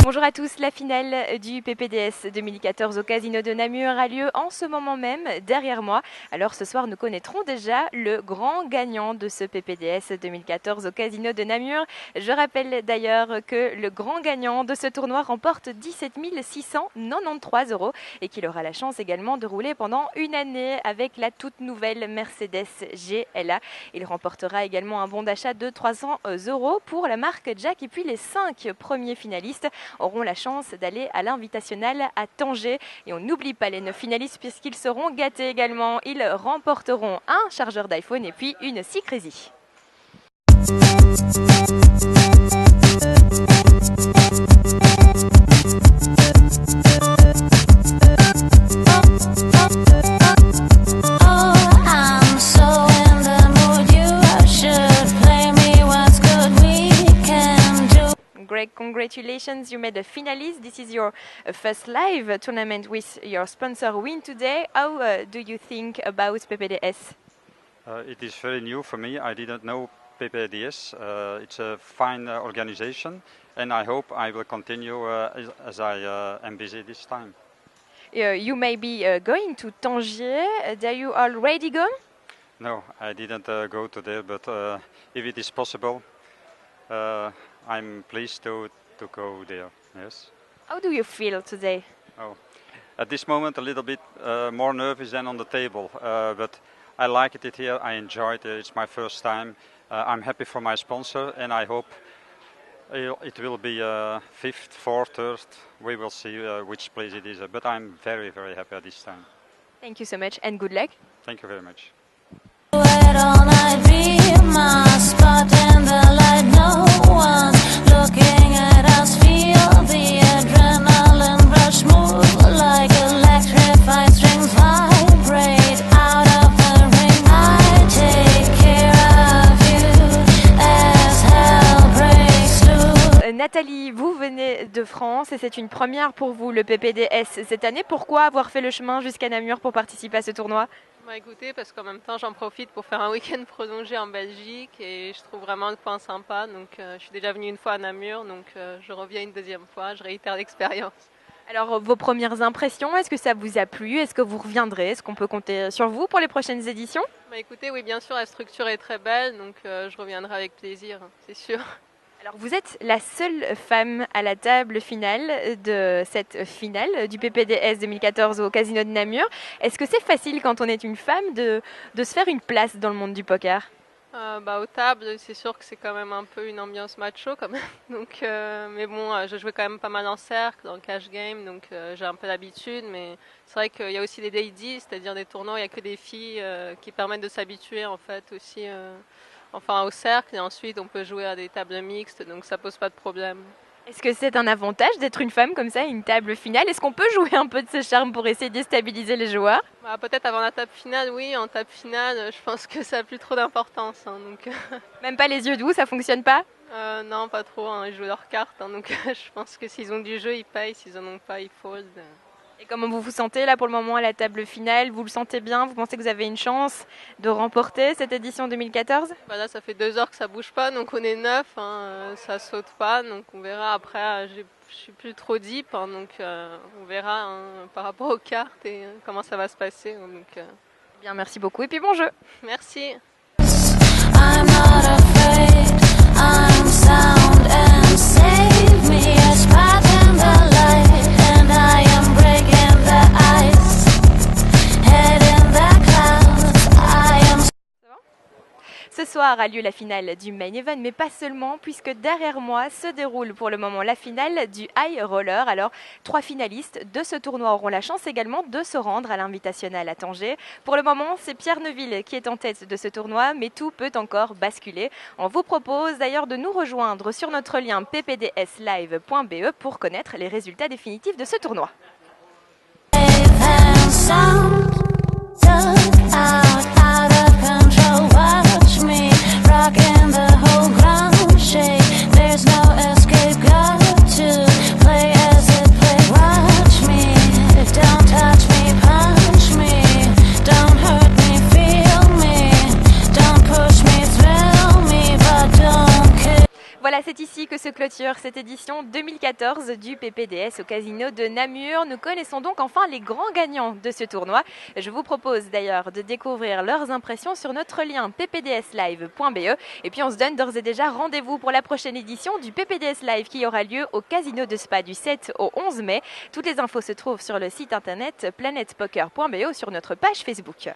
Bonjour à tous, la finale du PPDS 2014 au Casino de Namur a lieu en ce moment même derrière moi. Alors ce soir nous connaîtrons déjà le grand gagnant de ce PPDS 2014 au Casino de Namur. Je rappelle d'ailleurs que le grand gagnant de ce tournoi remporte 17 693 € et qu'il aura la chance également de rouler pendant une année avec la toute nouvelle Mercedes GLA. Il remportera également un bon d'achat de 300 € pour la marque Jack et puis les 5 premiers finalistes auront la chance d'aller à l'Invitational à Tanger. Et on n'oublie pas les 9 finalistes puisqu'ils seront gâtés également. Ils remporteront un chargeur d'iPhone et puis une Sycrazy. Greg, congratulations, you made a finalist. This is your first live tournament with your sponsor Win today. How do you think about PPDS? It is very new for me. I didn't know PPDS. It's a fine organization and I hope I will continue as I am busy this time. You may be going to Tangier. Are you already gone? No, I didn't go to there, but if it is possible, I'm pleased to go there, yes. How do you feel today? Oh, at this moment a little bit more nervous than on the table, but I like it here, I enjoyed it, it's my first time. I'm happy for my sponsor and I hope it will be 5th, 4th, 3rd, we will see which place it is, but I'm very, very happy at this time. Thank you so much and good luck. Thank you very much. Looking at us, feel the adrenaline rush, move like electrified strings vibrate out of the ring. I take care of you as hell breaks loose. Nathalie, vous venez de France et c'est une première pour vous, le PPDS cette année. Pourquoi avoir fait le chemin jusqu'à Namur pour participer à ce tournoi? Bah écoutez, parce qu'en même temps j'en profite pour faire un week-end prolongé en Belgique et je trouve vraiment le coin sympa, donc je suis déjà venue une fois à Namur, donc je reviens une deuxième fois, je réitère l'expérience. Alors vos premières impressions, est-ce que ça vous a plu? Est-ce que vous reviendrez? Est-ce qu'on peut compter sur vous pour les prochaines éditions? Bah écoutez, oui bien sûr, la structure est très belle, donc je reviendrai avec plaisir, c'est sûr. Alors vous êtes la seule femme à la table finale de cette finale du PPDS 2014 au Casino de Namur. Est-ce que c'est facile quand on est une femme de se faire une place dans le monde du poker? Aux tables, c'est sûr que c'est quand même un peu une ambiance macho quand même. Donc, mais bon, je jouais quand même pas mal en cercle, dans le cash game, donc j'ai un peu l'habitude. Mais c'est vrai qu'il y a aussi des ladies, c'est-à-dire des tournois où il n'y a que des filles qui permettent de s'habituer en fait aussi au cercle. Et ensuite, on peut jouer à des tables mixtes, donc ça pose pas de problème. Est-ce que c'est un avantage d'être une femme comme ça à une table finale? Est-ce qu'on peut jouer un peu de ce charme pour essayer de déstabiliser les joueurs? Peut-être avant la table finale, oui. En table finale, je pense que ça n'a plus trop d'importance. Donc... Même pas les yeux doux, ça fonctionne pas? Non, pas trop. Ils jouent leurs cartes. Donc je pense que s'ils ont du jeu, ils payent. S'ils en ont pas, ils fold. Et comment vous vous sentez là pour le moment à la table finale? Vous le sentez bien? Vous pensez que vous avez une chance de remporter cette édition 2014? Là, ça fait 2 heures que ça bouge pas, donc on est 9, ça saute pas, donc on verra. Après, je suis plus trop deep, donc on verra par rapport aux cartes et comment ça va se passer. Donc, Bien, merci beaucoup et puis bon jeu. Merci. I'm not afraid, I'm sound and save me a spot in the light, and I am breaking the ice, head in the clouds, I am... Ce soir a lieu la finale du Main Event, mais pas seulement, puisque derrière moi se déroule pour le moment la finale du High Roller. Alors, 3 finalistes de ce tournoi auront la chance également de se rendre à l'Invitational à Tanger. Pour le moment, c'est Pierre Neuville qui est en tête de ce tournoi, mais tout peut encore basculer. On vous propose d'ailleurs de nous rejoindre sur notre lien ppdslive.be pour connaître les résultats définitifs de ce tournoi. Rocking the whole ground shake. There's no escape, got to play as it play. Watch me, don't touch me, punch me, don't hurt me, feel me, don't push me, thrill me, but don't kill. Voilà, c'est ici que se clôture cette édition 2014 du PPDS au Casino de Namur. Nous connaissons donc enfin les grands gagnants de ce tournoi. Je vous propose d'ailleurs de découvrir leurs impressions sur notre lien ppdslive.be. Et puis on se donne d'ores et déjà rendez-vous pour la prochaine édition du PPDS Live qui aura lieu au Casino de Spa du 7 au 11 mai. Toutes les infos se trouvent sur le site internet planetpoker.be ou sur notre page Facebook.